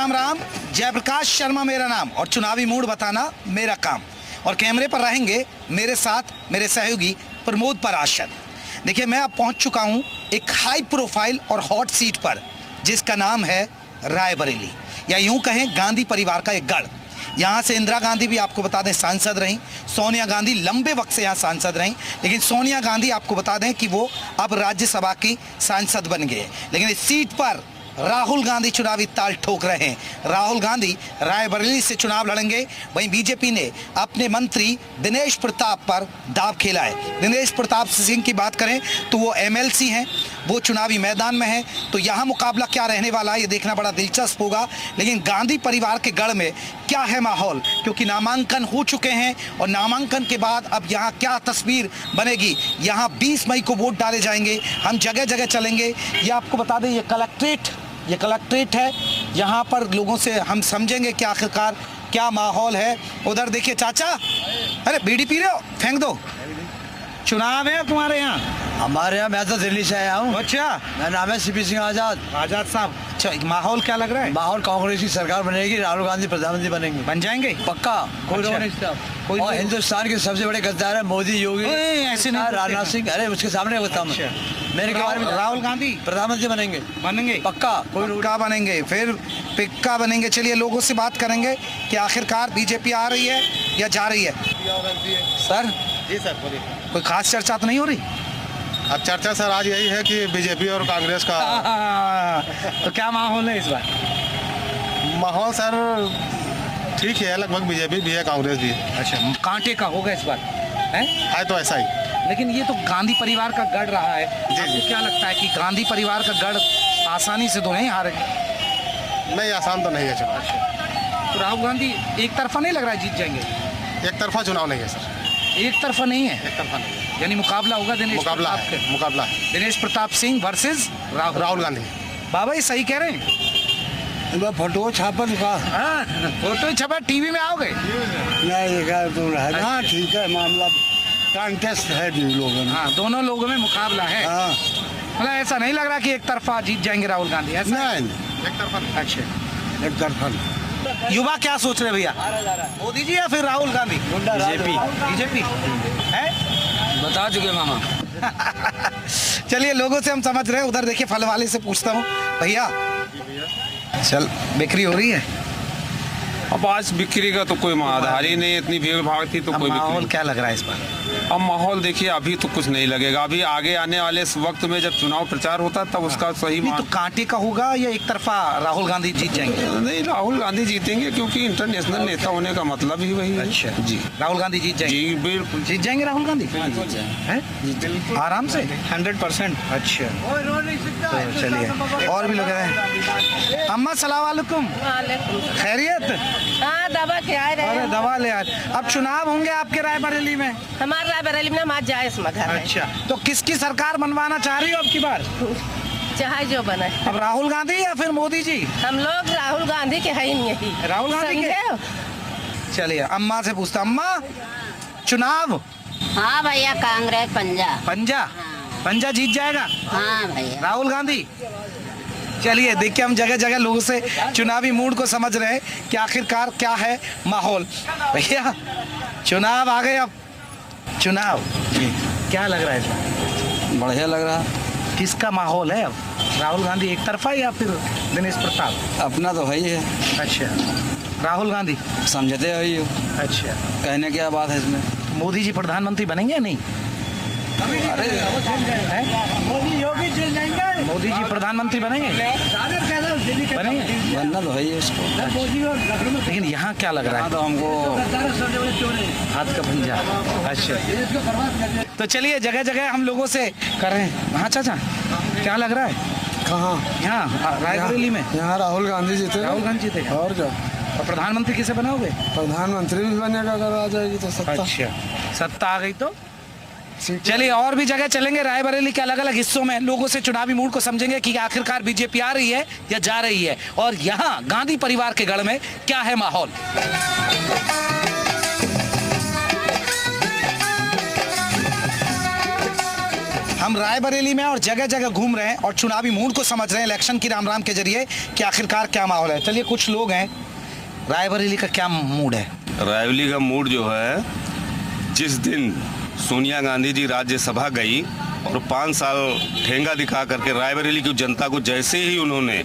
राम राम। जयप्रकाश शर्मा मेरा नाम और चुनावी मूड बताना मेरा काम। और कैमरे पर रहेंगे मेरे साथ मेरे सहयोगी प्रमोद पाराशर। देखिए, मैं अब पहुंच चुका हूं एक हाई प्रोफाइल और हॉट सीट पर, जिसका नाम है रायबरेली, या यूं कहें गांधी परिवार का एक गढ़। यहाँ से इंदिरा गांधी भी आपको बता दें सांसद रहीं, सोनिया गांधी लंबे वक्त से यहाँ सांसद रहीं, लेकिन सोनिया गांधी आपको बता दें कि वो अब राज्यसभा की सांसद बन गए। लेकिन इस सीट पर राहुल गांधी चुनावी ताल ठोक रहे हैं। राहुल गांधी रायबरेली से चुनाव लड़ेंगे। वहीं बीजेपी ने अपने मंत्री दिनेश प्रताप पर दाव खेला है। दिनेश प्रताप सिंह की बात करें तो वो एमएलसी हैं, वो चुनावी मैदान में हैं। तो यहाँ मुकाबला क्या रहने वाला है, ये देखना बड़ा दिलचस्प होगा। लेकिन गांधी परिवार के गढ़ में क्या है माहौल, क्योंकि नामांकन हो चुके हैं और नामांकन के बाद अब यहाँ क्या तस्वीर बनेगी। यहाँ 20 मई को वोट डाले जाएंगे। हम जगह जगह चलेंगे। ये आपको बता दें, ये कलेक्ट्रेट है। यहाँ पर लोगों से हम समझेंगे कि आखिरकार क्या माहौल है। उधर देखिए चाचा, अरे बीड़ी पी रहे हो, फेंक दो। चुनाव है तुम्हारे यहाँ? हमारे यहाँ, मैं तो दिल्ली से आया हूँ। अच्छा, मेरा नाम है सीपी सिंह आजाद साहब। अच्छा, माहौल क्या लग रहा है? माहौल कांग्रेस की सरकार बनेगी, राहुल गांधी प्रधानमंत्री बनेंगे। बन जाएंगे पक्का, कोई अच्छा। रोक नहीं सकता। और हिंदुस्तान के सबसे बड़े गद्दार है मोदी, योगी, ऐसे नहीं, राजनाथ सिंह। अरे उसके सामने होता हूँ मेरे ख्याल में राहुल गांधी प्रधानमंत्री बनेंगे पक्का, पक्का बनेंगे, फिर पिक्का बनेंगे। चलिए लोगों से बात करेंगे कि आखिरकार बीजेपी आ रही है या जा रही है। सर जी सर, बोलिए। कोई खास चर्चा तो नहीं हो रही? अब चर्चा सर आज यही है कि बीजेपी और कांग्रेस का तो क्या माहौल है इस बार? माहौल सर ठीक है, लगभग बीजेपी भी है, कांग्रेस भी है। अच्छा, कांटे का होगा इस बार है तो ऐसा ही। लेकिन ये तो गांधी परिवार का गढ़ रहा है। आपको क्या लगता है कि गांधी परिवार का गढ़ आसानी से तो नहीं हारेगा? नहीं, आसान तो नहीं है चुनाव। तो राहुल गांधी एक तरफा नहीं लग रहा है जीत जाएंगे? एक तरफा चुनाव नहीं है सर, एक तरफा नहीं है, एक तरफा नहीं है। यानी मुकाबला होगा मुकाबला है। दिनेश प्रताप सिंह वर्सेस राहुल गांधी। बाबा ये सही कह रहे हैं? फोटो छापन का फोटो छपा, टीवी में आओगे? नहीं, हाँ ठीक है, मामला कॉन्टेस्ट है लोगों में। हाँ, दोनों लोगों में मुकाबला है। हाँ, मतलब ऐसा नहीं लग रहा कि एक तरफा जीत जाएंगे राहुल गांधी, ऐसा? नहीं, एक तरफा। अच्छा, एक तरफा। युवा क्या सोच रहे भैया, मोदी जी या फिर राहुल गांधी? बीजेपी है, बता चुके मामा। चलिए लोगों से हम समझ रहे हैं। उधर देखिए फल वाले से पूछता हूँ, भैया चल बिक्री हो रही है? अब आज बिक्री का तो कोई आधार ही नहीं, इतनी भीड़ भाड़ थी तो कोई माहौल बिक्री। क्या लग रहा है इस बार? अब माहौल देखिए, अभी तो कुछ नहीं लगेगा। अभी आगे आने वाले इस वक्त में जब चुनाव प्रचार होता तब उसका सही नहीं तो कांटे का होगा या एक तरफा राहुल गांधी जीत जाएंगे? नहीं, राहुल गांधी जीतेंगे, क्योंकि इंटरनेशनल नेता होने का मतलब ही वही है। अच्छा जी, राहुल गांधी जीत जाएंगे? जी बिल्कुल जीत जाएंगे राहुल गांधी हैं? आराम से 100%। अच्छा, तो चलिए और भी लोग हैं। अम्मा सलाम वालेकुम, खैरियत? हाँ, दवा के आए रहे अरे हैं। दवा ले आए। अब चुनाव होंगे आपके रायबरेली में? हमारे रायबरेली में आज जाए इसमें घर है। अच्छा, तो किसकी सरकार बनवाना चाह रही हो अब की बार? चाहे जो बने। अब राहुल गांधी या फिर मोदी जी? हम लोग राहुल गांधी के है ही नहीं। राहुल गांधी के? समझे? चलिए अम्मा से पूछता। अम्मा, चुनाव? हाँ भैया, कांग्रेस पंजा जीत जाएगा? हाँ भैया। राहुल गांधी? चलिए देखिए, हम जगह जगह लोगों से चुनावी मूड को समझ रहे हैं कि आखिरकार क्या है माहौल। भैया चुनाव आ गए, अब चुनाव क्या लग रहा है? बढ़िया लग रहा। किसका माहौल है अब? राहुल गांधी एक तरफा या फिर दिनेश प्रताप? अपना तो है ही है। अच्छा, राहुल गांधी समझते ही हो, अच्छा। कहने क्या बात है इसमें। मोदी जी प्रधानमंत्री बनेंगे या नहीं? मोदी जी प्रधानमंत्री बनेंगे? बनना तो है ही है इसको। लेकिन यहाँ क्या लग रहा है? तो हमको हाथ का पंजा। अच्छा, तो चलिए जगह जगह हम लोगों से कर रहे हैं। हाँ चाचा, क्या लग रहा है? कहाँ? यहाँ रायबरेली में यहाँ राहुल गांधी जीते। राहुल गांधी जीतेगा? और क्या, और प्रधानमंत्री किसे बनाओगे? प्रधानमंत्री भी बनेगा अगर आ जाएगी तो सत्ता। अच्छा, सत्ता आ गई तो चलिए और भी जगह चलेंगे। रायबरेली के अलग अलग हिस्सों में लोगों से चुनावी मूड को समझेंगे कि आखिरकार बीजेपी आ रही है या जा रही है, और यहाँ गांधी परिवार के गढ़ में क्या है माहौल। हम रायबरेली में और जगह जगह घूम रहे हैं और चुनावी मूड को समझ रहे हैं इलेक्शन की राम के जरिए कि आखिरकार क्या माहौल है। चलिए कुछ लोग हैं, रायबरेली का क्या मूड है? रायबरेली का मूड जो है, जिस दिन सोनिया गांधी जी राज्यसभा गई और 5 साल ठेंगा दिखा करके रायबरेली की जनता को जैसे ही उन्होंने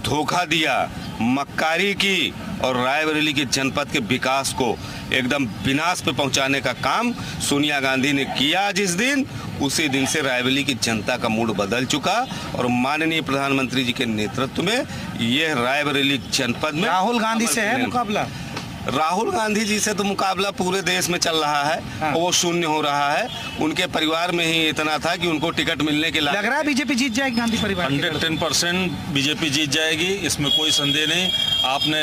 धोखा दिया, मक्कारी की और रायबरेली के जनपद के विकास को एकदम विनाश पे पहुंचाने का काम सोनिया गांधी ने किया जिस दिन, उसी दिन से रायबरेली की जनता का मूड बदल चुका और माननीय प्रधानमंत्री जी के नेतृत्व में यह रायबरेली जनपद में राहुल गांधी से है मुकाबला। राहुल गांधी जी से तो मुकाबला पूरे देश में चल रहा है। हाँ। वो शून्य हो रहा है। उनके परिवार में ही इतना था कि उनको टिकट मिलने के लग रहा है बीजेपी जीत जाएगी। गांधी परिवार 110% बीजेपी जीत जाएगी, इसमें कोई संदेह नहीं। आपने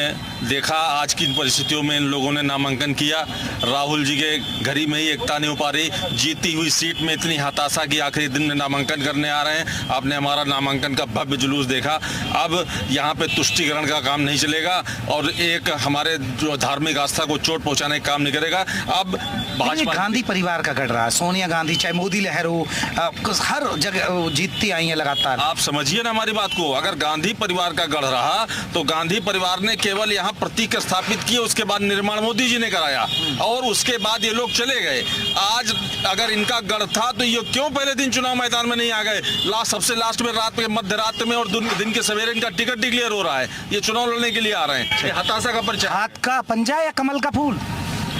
देखा आज की परिस्थितियों में इन लोगों ने नामांकन किया, राहुल जी के घड़ी में ही एकता नहीं हो पा रही, जीती हुई सीट में इतनी हताशा की आखिरी दिन में नामांकन करने आ रहे हैं। आपने हमारा नामांकन का भव्य जुलूस देखा। अब यहाँ पे तुष्टिकरण का काम नहीं चलेगा और एक हमारे जो धार्मिक आस्था को चोट पहुंचाने का काम नहीं करेगा। अब भाजपा गांधी परिवार का गढ़ रहा है, सोनिया गांधी चाहे मोदी लहर हो, हर जगह जीतती आई है लगातार। आप समझिए ना हमारी बात को, अगर गांधी परिवार का गढ़ रहा तो गांधी परिवार ने केवल यहाँ प्रतीक स्थापित किए, उसके बाद निर्माण मोदी जी ने कराया और उसके बाद ये लोग चले गए। आज अगर इनका गढ़ था तो ये क्यों पहले दिन चुनाव मैदान में नहीं आ गए? सबसे लास्ट में रात के मध्य रात में और दिन के सवेरे इनका टिकट डिक्लेयर हो रहा है, ये चुनाव लड़ने के लिए आ रहे हैं। हताशा का परिचय। हाथ का पंजा या कमल का फूल?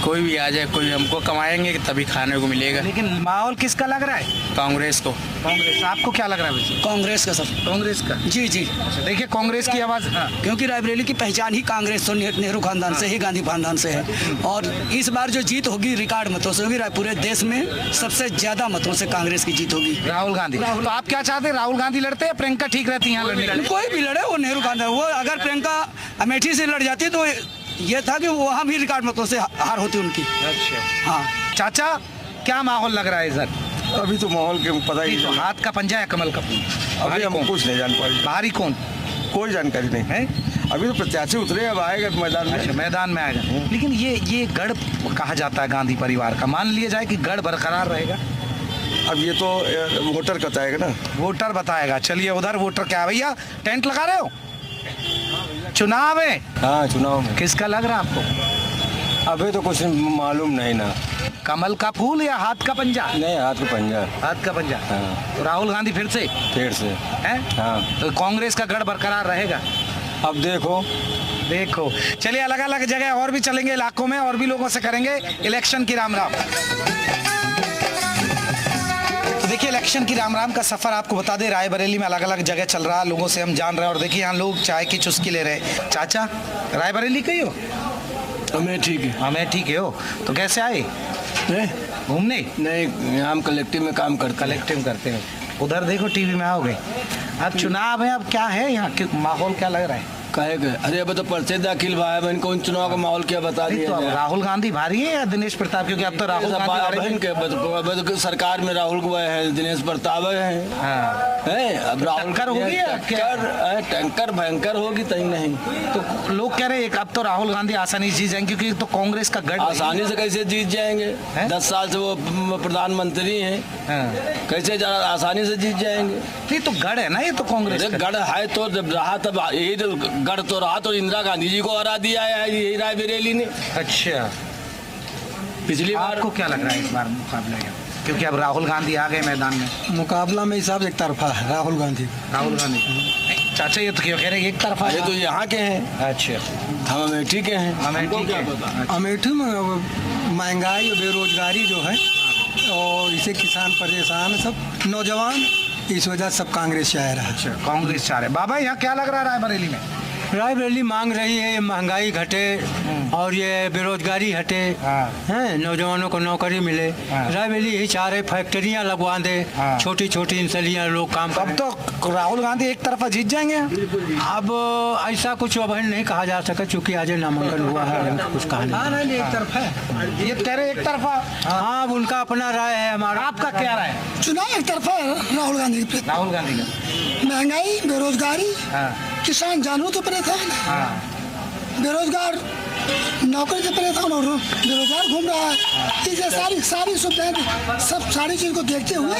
कोई भी आ जाए, कोई हमको कमाएंगे तभी खाने को मिलेगा। लेकिन माहौल किसका लग रहा है? कांग्रेस को। कांग्रेस। आपको क्या लग रहा है वैसे? कांग्रेस का सर। कांग्रेस का? जी जी। देखिए कांग्रेस की आवाज। हाँ। क्योंकि रायबरेली की पहचान ही कांग्रेस तो नेहरू खानदान से ही, गांधी खानदान से है और इस बार जो जीत होगी रिकॉर्ड मतों से होगी। पूरे देश में सबसे ज्यादा मतों से कांग्रेस की जीत होगी। राहुल गांधी। तो आप क्या चाहते हैं, राहुल गांधी लड़ते हैं, प्रियंका ठीक रहती है यहाँ लड़ने? कोई भी लड़े, वो नेहरू खानदान। वो अगर प्रियंका अमेठी से लड़ जाती तो ये था कि वहाँ भी रिकॉर्ड मतों से हार होती उनकी। अच्छा। हाँ चाचा, क्या माहौल लग रहा है इधर? अभी तो माहौल के पता ही तो हाथ का पंजा या कमल का फूल? अभी हम कुछ नहीं जान पाए। बाहरी कौन? कोई जानकारी नहीं है। अभी तो प्रत्याशी उतरे, अब आएगा मैदान में। अच्छा, मैदान में आएगा। लेकिन ये गढ़ कहा जाता है गांधी परिवार का, मान लिया जाए कि गढ़ बरकरार रहेगा? अब ये तो वोटर बताएगा ना। वोटर बताएगा। चलिए उधर वोटर क्या है भैया, टेंट लगा रहे हो? चुनाव है। हाँ चुनाव में। किसका लग रहा है आपको? अभी तो कुछ मालूम नहीं ना। कमल का फूल या हाथ का पंजा? नहीं, हाथ का पंजा। हाथ का पंजा। हाँ। तो राहुल गांधी फिर से है। हाँ। तो कांग्रेस का गढ़ बरकरार रहेगा? अब देखो। चलिए अलग अलग जगह और भी चलेंगे, इलाकों में और भी लोगों से करेंगे इलेक्शन की राम। देखिए इलेक्शन की राम का सफर आपको बता दे, रायबरेली में अलग अलग जगह चल रहा है, लोगों से हम जान रहे हैं और देखिए यहाँ लोग चाय की चुस्की ले रहे हैं। चाचा, रायबरेली के ही हो? हमें ठीक है। हमें ठीक है हो तो कैसे आए घूमने? नहीं, हम कलेक्टिव में काम करते। कलेक्टिव करते हैं। उधर देखो टीवी में आओगे। अब चुनाव है, अब क्या है यहाँ माहौल क्या लग रहा है? कहेगा अरे अब तो पर्चे दाखिल भाई बहन को चुनाव का माहौल क्या बता दिया। तो राहुल गांधी भारी है या दिनेश प्रताप? क्योंकि अब तो राहुल गांधी सरकार में राहुल को है, दिनेश प्रताप है। हाँ। अब राहुल टक्कर होगी, टंकर भयंकर होगी तई नहीं। तो लोग कह रहे हैं अब तो राहुल गांधी आसानी से जीत जाएंगे क्योंकि तो कांग्रेस का गढ़। आसानी से कैसे जीत जाएंगे? 10 साल से वो प्रधानमंत्री हैं। कैसे आसानी से जीत जाएंगे? नहीं तो गढ़ है ना, ये तो कांग्रेस गढ़ है तो जब रहा तब यही गढ़ तो रहा, तो इंदिरा गांधी जी को हरा दिया है यही रायबरेली ने। अच्छा, पिछली बार आपको क्या लग रहा है इस बार मुकाबला है? क्योंकि अब राहुल गांधी आ गए मैदान में। मुकाबला में हिसाब एक तरफा है राहुल गांधी। चाचा ये तो क्यों कह रहे हैं एक तरफा? ये तो यहाँ के हैं। अच्छा, हम अमेठी के हैं। अमेठी में महंगाई और बेरोजगारी जो है और इसे किसान परेशान, सब नौजवान, इस वजह से सब कांग्रेस चाह रहा है। अच्छा, कांग्रेस चाह रहे। बाबा यहाँ क्या लग रहा है रायबरेली में? रायबरेली मांग रही है महंगाई घटे और ये बेरोजगारी हटे, हैं, नौजवानों को नौकरी मिले। रायबरेली यही चाह रहे फैक्ट्रियाँ लगवा दे, छोटी छोटी इंसलियाँ लोग काम। अब तो राहुल गांधी एक तरफा जीत जाएंगे। अब ऐसा कुछ अब नहीं कहा जा सका क्योंकि आज नामांकन हुआ है, कुछ कहा नहीं। एक तरफा है, ये कह रहे एक तरफा। हाँ, अब उनका अपना राय है, हमारा। आपका क्या राय? चुनाव एक तरफा है राहुल गांधी पे। राहुल गांधी का महंगाई, बेरोजगारी, किसान जानवरों तो परेशान है। बेरोजगार नौकरी से परेशान और बेरोजगार घूम रहा है। इसे सारी सुविधाएं सब सारी चीज को देखते हुए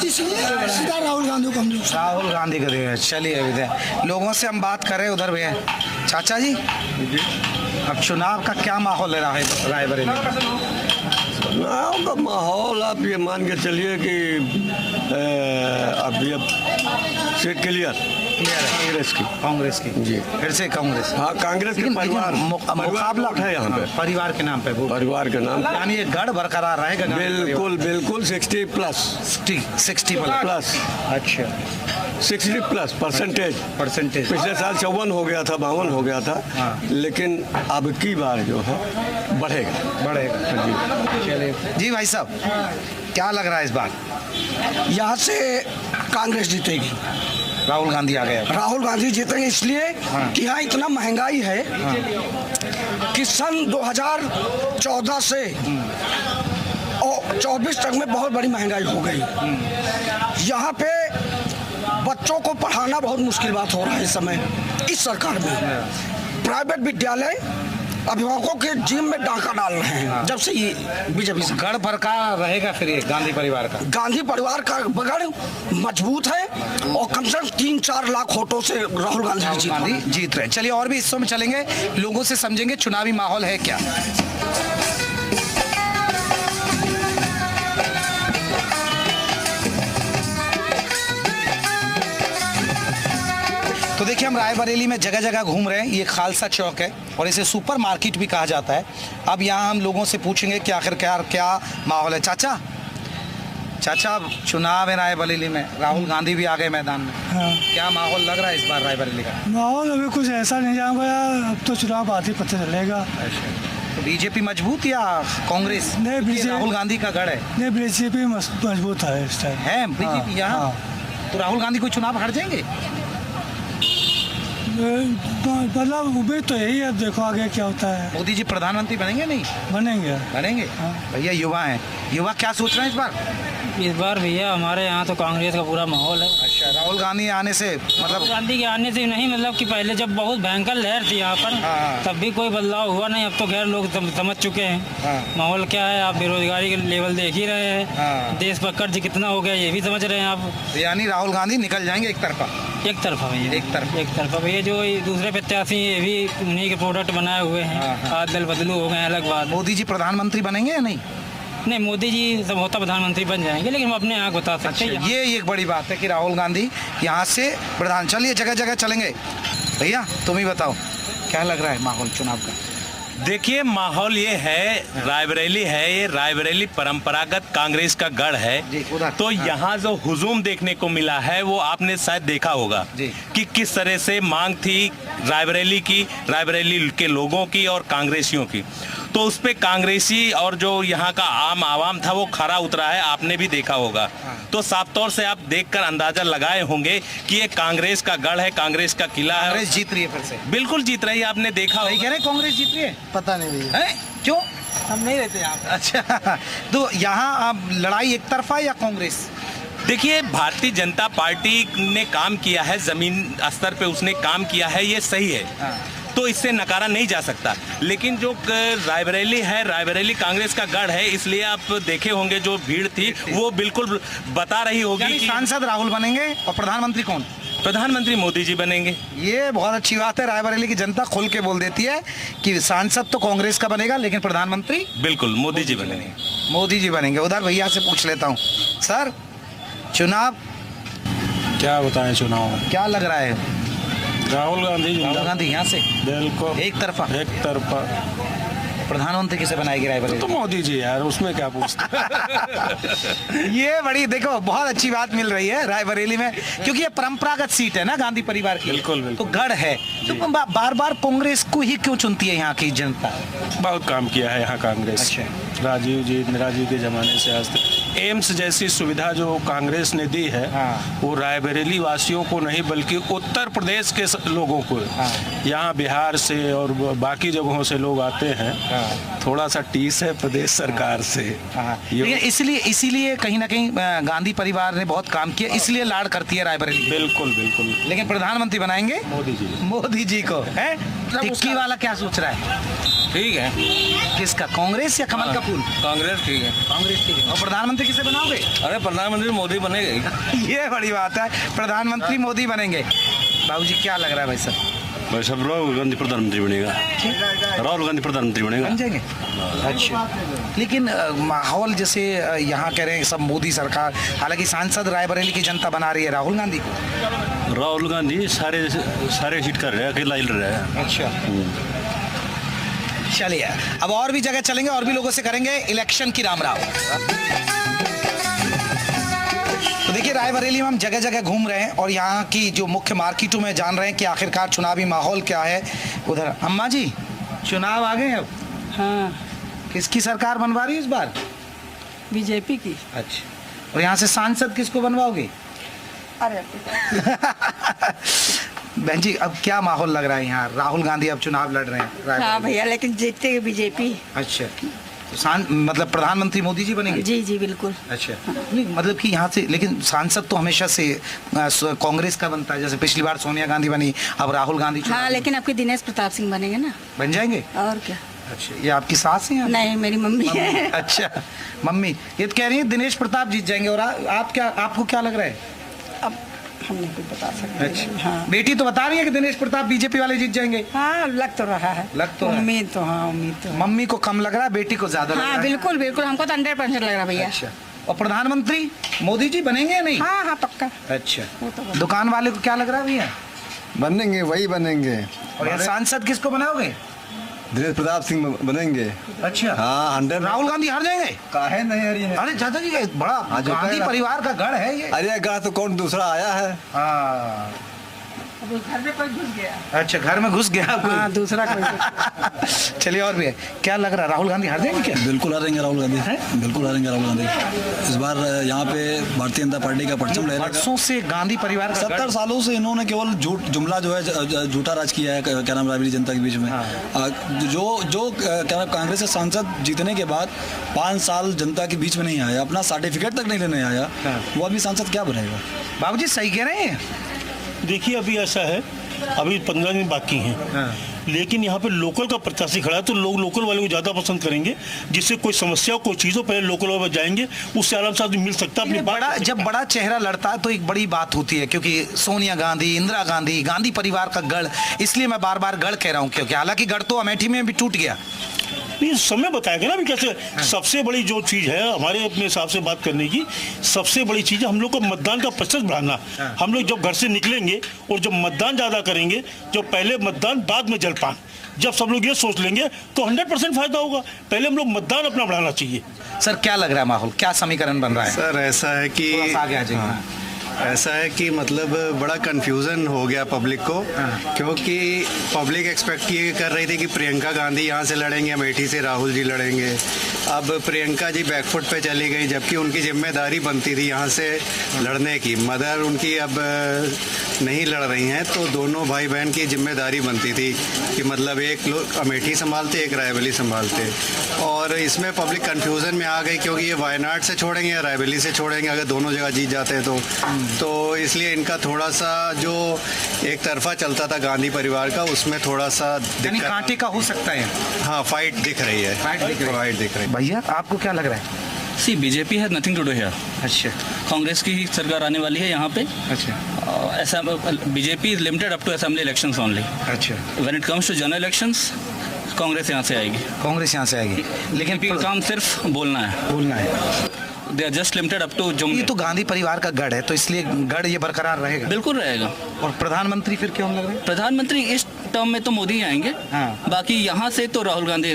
इसलिए सीधा राहुल गांधी को हम लोग राहुल गांधी को देंगे। चलिए अभी लोगों से हम बात करें उधर भी है। चाचा जी अब चुनाव का क्या माहौल है रायबरेली में? चुनाव का माहौल आप ये मान के चलिए कि अभी अब से क्लियर कांग्रेस की जी फिर से कांग्रेस। हाँ, कांग्रेस के परिवार मुकाबला है यहाँ पे परिवार के नाम पे परिवार के नाम यानी ये गढ़ बरकरार रहेगा। बिल्कुल 60 प्लस। अच्छा 60+ परसेंटेज पिछले साल 54 हो गया था, 52 हो गया था। हाँ। लेकिन अब की बार जो है बढ़ेगा जी। जी भाई साहब क्या लग रहा है इस बार? यहाँ से कांग्रेस जीतेगी। राहुल गांधी आ गया। राहुल गांधी जीतेंगे इसलिए कि यहाँ इतना महंगाई है कि सन 2014 से और 24 तक में बहुत बड़ी महंगाई हो गई। यहाँ पे बच्चों को पढ़ाना बहुत मुश्किल बात हो रहा है इस समय इस सरकार में। प्राइवेट विद्यालय अभिभावकों के जेब में डाका डाल रहे हैं जब से ये बीजेपी से। गढ़ बरकरार रहेगा फिर ये गांधी परिवार का बगड़ मजबूत है और कम से कम 3-4 लाख वोटों से राहुल गांधी जीत रहे हैं। चलिए और भी हिस्सों में चलेंगे, लोगों से समझेंगे चुनावी माहौल है क्या। तो देखिए हम रायबरेली में जगह जगह घूम रहे हैं। ये खालसा चौक है और इसे सुपर मार्केट भी कहा जाता है। अब यहाँ हम लोगों से पूछेंगे कि आखिरकार क्या माहौल है। चाचा अब चुनाव है रायबरेली में, राहुल गांधी भी आ गए मैदान में। हाँ। क्या माहौल लग रहा है इस बार रायबरेली का? माहौल अभी कुछ ऐसा नहीं जाऊँगा यार, अब तो चुनाव बाद ही पता चलेगा। तो बीजेपी मजबूत या कांग्रेस? नहीं, बीजेपी राहुल गांधी का गढ़ है। नहीं, बीजेपी मजबूत है इस टाइम। है बीजेपी यहाँ? तो राहुल गांधी को चुनाव हार जाएंगे? मतलब उम्मीद तो यही है, देखो आगे क्या होता है। मोदी जी प्रधानमंत्री बनेंगे? नहीं बनेंगे। भैया युवा हैं, युवा क्या सोच रहे हैं इस बार? भैया हमारे यहाँ तो कांग्रेस का पूरा माहौल है। अच्छा, राहुल गांधी आने से मतलब गांधी के आने से नहीं, मतलब कि पहले जब बहुत भयंकर लहर थी यहाँ पर, तब भी कोई बदलाव हुआ नहीं। अब तो खैर लोग समझ चुके हैं माहौल क्या है। आप बेरोजगारी के लेवल देख ही रहे हैं, देश पर कर्ज कितना हो गया ये भी समझ रहे हैं आप। यानी राहुल गांधी निकल जाएंगे एक तरफा भैया, एक तरफा भैया। जो दूसरे प्रत्याशी ये भी उन्हीं के प्रोडक्ट बनाए हुए हैं, आज दल बदलू हो गए, अलग बात। मोदी जी प्रधानमंत्री बनेंगे या नहीं? नहीं, मोदी जी संभवतः प्रधानमंत्री बन जाएंगे, लेकिन हम अपने यहाँ बता सकते हैं। ये एक बड़ी बात है कि राहुल गांधी यहाँ से प्रधान। चलिए जगह जगह चलेंगे। भैया तुम ही बताओ क्या लग रहा है माहौल चुनाव का? देखिए माहौल ये है, रायबरेली है, ये रायबरेली परंपरागत कांग्रेस का गढ़ है। तो यहाँ जो हुजूम देखने को मिला है वो आपने शायद देखा होगा कि किस तरह से मांग थी रायबरेली की, रायबरेली के लोगों की और कांग्रेसियों की। तो उस पे कांग्रेसी और जो यहाँ का आम आवाम था वो खरा उतरा है, आपने भी देखा होगा। तो साफ तौर से आप देखकर अंदाजा लगाए होंगे कि ये कांग्रेस का गढ़ है, कांग्रेस का किला है। कांग्रेस जीत रही है फिर से? बिल्कुल जीत रही है, आपने देखा होगा। कह रहे कांग्रेस जीत रही है? पता नहीं भैया। क्यों? हम नहीं रहते यहाँ। अच्छा, तो यहाँ अब लड़ाई एक तरफा या कांग्रेस? देखिए भारतीय जनता पार्टी ने काम किया है, जमीन स्तर पे उसने काम किया है, ये सही है। तो इससे नकारा नहीं जा सकता। लेकिन जो रायबरेली है, रायबरेली कांग्रेस का गढ़ है, इसलिए आप देखे होंगे जो भीड़ थी वो बिल्कुल बता रही होगी कि सांसद राहुल बनेंगे और प्रधानमंत्री कौन? प्रधानमंत्री मोदी जी बनेंगे। ये बहुत अच्छी बात है, रायबरेली की जनता खुल के बोल देती है कि सांसद तो कांग्रेस का बनेगा लेकिन प्रधानमंत्री बिल्कुल मोदी जी बनेंगे। मोदी जी बनेंगे। उधर भैया से पूछ लेता हूँ। सर चुनाव क्या बताएं, चुनाव में क्या लग रहा है? राहुल गांधी यहाँ से बिल्कुल एक तरफा। प्रधानमंत्री किसे बनाएगी रायबरेली? तो मोदी जी यार, उसमें क्या पूछते। ये बड़ी देखो बहुत अच्छी बात मिल रही है रायबरेली में, क्योंकि ये परंपरागत सीट है ना गांधी परिवार की। बिल्कुल तो गढ़ है। तो बार बार कांग्रेस को ही क्यों चुनती है यहाँ की जनता? बहुत काम किया है यहाँ कांग्रेस। अच्छा, राजीव जी, इंदिरा जी के ज़माने से आज तक एम्स जैसी सुविधा जो कांग्रेस ने दी है वो रायबरेली वासियों को नहीं बल्कि उत्तर प्रदेश के लोगों को, यहाँ बिहार से और बाकी जगहों से लोग आते हैं। थोड़ा सा टीस है प्रदेश सरकार से। इसीलिए कहीं ना कहीं गांधी परिवार ने बहुत काम किया, इसलिए लाड़ करती है रायबरेली। बिल्कुल बिल्कुल। लेकिन प्रधानमंत्री बनाएंगे मोदी जी को है। टिक्की वाला क्या सोच रहा है? ठीक है। किसका, कांग्रेस या कमल का फूल? कांग्रेस ठीक है। कांग्रेस ठीक है। और प्रधानमंत्री किसे बनाओगे? अरे प्रधानमंत्री मोदी बनेगा। ये बड़ी बात है, प्रधानमंत्री मोदी बनेंगे। बाबूजी क्या लग रहा है भाई साहब? भाई साहब राहुल गांधी प्रधानमंत्री बनेगा। राहुल गांधी प्रधानमंत्री बनेगा। बन जाएंगे। अच्छा, लेकिन माहौल जैसे यहाँ कह रहे हैं सब मोदी सरकार, हालांकि सांसद रायबरेली की जनता बना रही है राहुल गांधी को। राहुल गांधी सारे सीट कर रहे हैं, अकेला ही लड़ रहे हैं। अच्छा चलिए, अब और भी जगह चलेंगे और भी लोगों से करेंगे इलेक्शन की राम राव। तो देखिए रायबरेली में हम जगह जगह घूम रहे हैं और यहाँ की जो मुख्य मार्केटों में जान रहे हैं कि आखिरकार चुनावी माहौल क्या है। उधर अम्मा जी, चुनाव आ गए अब? हाँ। किसकी सरकार बनवा रही है इस बार? बीजेपी की। अच्छा, और यहाँ से सांसद किसको बनवाओगे? अरे बहन जी, अब क्या माहौल लग रहा है यहाँ? राहुल गांधी अब चुनाव लड़ रहे हैं। हाँ भैया, लेकिन जीतते बीजेपी। अच्छा, मतलब प्रधानमंत्री मोदी जी बनेंगे? जी जी बिल्कुल। अच्छा, नहीं मतलब कि यहाँ से, लेकिन सांसद तो हमेशा से कांग्रेस का बनता है, जैसे पिछली बार सोनिया गांधी बनी, अब राहुल गांधी। हाँ, लेकिन आपके दिनेश प्रताप सिंह बनेंगे ना? बन जाएंगे। और क्या। अच्छा, ये आपकी सास है? नहीं, मेरी मम्मी है। अच्छा, मम्मी ये तो कह रही है दिनेश प्रताप जीत जाएंगे। और आप क्या, आपको क्या लग रहा है? अब हम नहीं कुछ बता सकते। अच्छा, हाँ। बेटी तो बता रही है कि दिनेश प्रताप बीजेपी वाले जीत जाएंगे। हाँ, लग तो रहा है। लग तो उम्मीद तो, हाँ उम्मीद तो। मम्मी को कम लग रहा है, बेटी को ज्यादा लग रहा है? बिल्कुल बिल्कुल, हमको तो 100% लग रहा है भैया। अच्छा, और प्रधानमंत्री मोदी जी बनेंगे या नहीं? हाँ हाँ पक्का। अच्छा, दुकान वाले को क्या लग रहा है भैया? बनेंगे, वही बनेंगे। और यहाँ सांसद किसको बनाओगे? दिनेश प्रताप सिंह बनेंगे। अच्छा, हाँ 100। राहुल गांधी हार जाएंगे? काहे नहीं हारी है? अरे चाचा जी, बड़ा गांधी परिवार का गढ़ है ये। अरे गढ़ तो कौन दूसरा आया है? हाँ, घर में कोई घुस गया। अच्छा, घर में घुस गया कोई। हाँ, दूसरा कोई। चलिए, और भी है क्या लग रहा है? राहुल गांधी हार जाएंगे क्या? बिल्कुल हारेंगे राहुल गांधी। बिल्कुल हारेंगे राहुल गांधी। इस बार यहाँ पे भारतीय जनता पार्टी का परचम लहरेगा। वर्षों से गांधी परिवार का 70 सालों से इन्होंने केवल जुमला जो है झूठा राज किया है, क्या नाम, रायबरेली जनता के बीच में। जो क्या नाम, कांग्रेस से सांसद जीतने के बाद 5 साल जनता के बीच में नहीं आया, अपना सर्टिफिकेट तक नहीं लेने आया, वो अभी सांसद क्या बनेगा? बाबूजी सही कह रहे हैं। देखिए अभी ऐसा है, अभी 15 दिन बाकी हैं। लेकिन यहाँ पे लोकल का प्रत्याशी खड़ा है तो लोग लोकल वाले को ज़्यादा पसंद करेंगे, जिससे कोई समस्या कोई चीज़ों पहले लोकल वाले जाएंगे, उससे आराम से आदमी मिल सकता है अपनी बात। जब बड़ा चेहरा लड़ता है तो एक बड़ी बात होती है, क्योंकि सोनिया गांधी, इंदिरा गांधी, गांधी परिवार का गढ़, इसलिए मैं बार बार गढ़ कह रहा हूँ, क्योंकि हालांकि गढ़ तो अमेठी में भी टूट गया। नहीं, समय बताएगा ना अभी कैसे। सबसे बड़ी जो चीज़ है हमारे अपने हिसाब से बात करने की, सबसे बड़ी चीज़ है हम लोग को मतदान का प्रतिशत बढ़ाना। हम लोग जब घर से निकलेंगे और जब मतदान ज़्यादा करेंगे, जो पहले मतदान बाद में जलपान, जब सब लोग ये सोच लेंगे तो 100% फायदा होगा। पहले हम लोग मतदान अपना बढ़ाना चाहिए। सर क्या लग रहा है माहौल, क्या समीकरण बन रहा है? सर ऐसा है कि ऐसा है कि मतलब बड़ा कंफ्यूजन हो गया पब्लिक को, क्योंकि पब्लिक एक्सपेक्ट ये कर रही थी कि प्रियंका गांधी यहाँ से लड़ेंगे, अमेठी से राहुल जी लड़ेंगे। अब प्रियंका जी बैकफुट पे चली गई, जबकि उनकी जिम्मेदारी बनती थी यहाँ से लड़ने की। मदर उनकी अब नहीं लड़ रही हैं, तो दोनों भाई बहन की जिम्मेदारी बनती थी कि मतलब एक लोग अमेठी संभालते, एक रायबरेली संभालते। और इसमें पब्लिक कंफ्यूजन में आ गई, क्योंकि ये वायनाड से छोड़ेंगे या रायबरेली से छोड़ेंगे अगर दोनों जगह जीत जाते हैं तो इसलिए इनका थोड़ा सा जो एक तरफा चलता था गांधी परिवार का, उसमें थोड़ा सा दिक्कत, कांटे का हो सकता है। हाँ, फाइट दिख रही है। फाइट दिख रही है। भैया आपको क्या लग रहा है? सी बीजेपी है नथिंग टू डू हियर। अच्छा, कांग्रेस की ही सरकार आने वाली है यहाँ पे। अच्छा, ऐसा BJP is limited up to assembly elections only. अच्छा, when it comes to general elections Congress यहाँ से आएगी। कांग्रेस यहाँ से आएगी, लेकिन काम सिर्फ बोलना है। They are just limited up to ये तो गांधी परिवार का गढ़ है, तो इसलिए गढ़ ये बरकरार रहेगा। बिल्कुल रहेगा। और प्रधानमंत्री फिर क्यों लग रहा है? प्रधानमंत्री इस टर्म में तो मोदी आएंगे। बाकी यहाँ से तो राहुल गांधी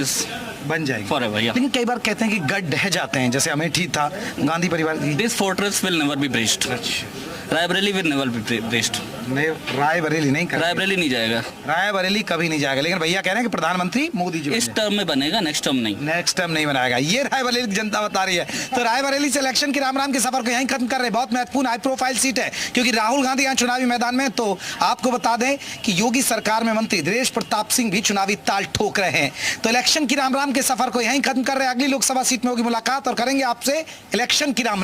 बन जाएगी फॉरएवर। लेकिन कई बार कहते हैं कि गढ़ ढह जाते हैं, जैसे अमेठी था गांधी परिवार की। This fortress will never be breached. Raebareli with naval based. Raebareli नहीं, रायबरेली नहीं जाएगा, रायबरेली कभी नहीं जाएगा। लेकिन भैया कह रहे हैं कि प्रधानमंत्री मोदी जी इस टर्म में बनेगा, नेक्स्ट टर्म नहीं। नेक्स्ट टर्म नहीं बनाएगा, ये रायबरेली की जनता बता रही है। तो रायबरेली से इलेक्शन की राम के सफर को यहीं खत्म कर रहे हैं। बहुत महत्वपूर्ण हाई प्रोफाइल सीट है, क्योंकि राहुल गांधी यहाँ चुनावी मैदान में। तो आपको बता दें कि योगी सरकार में मंत्री दिनेश प्रताप सिंह भी चुनावी ताल ठोक रहे हैं। तो इलेक्शन की राम के सफर को यहीं खत्म कर रहे हैं। अगली लोकसभा सीट में होगी मुलाकात और करेंगे आपसे इलेक्शन की राम।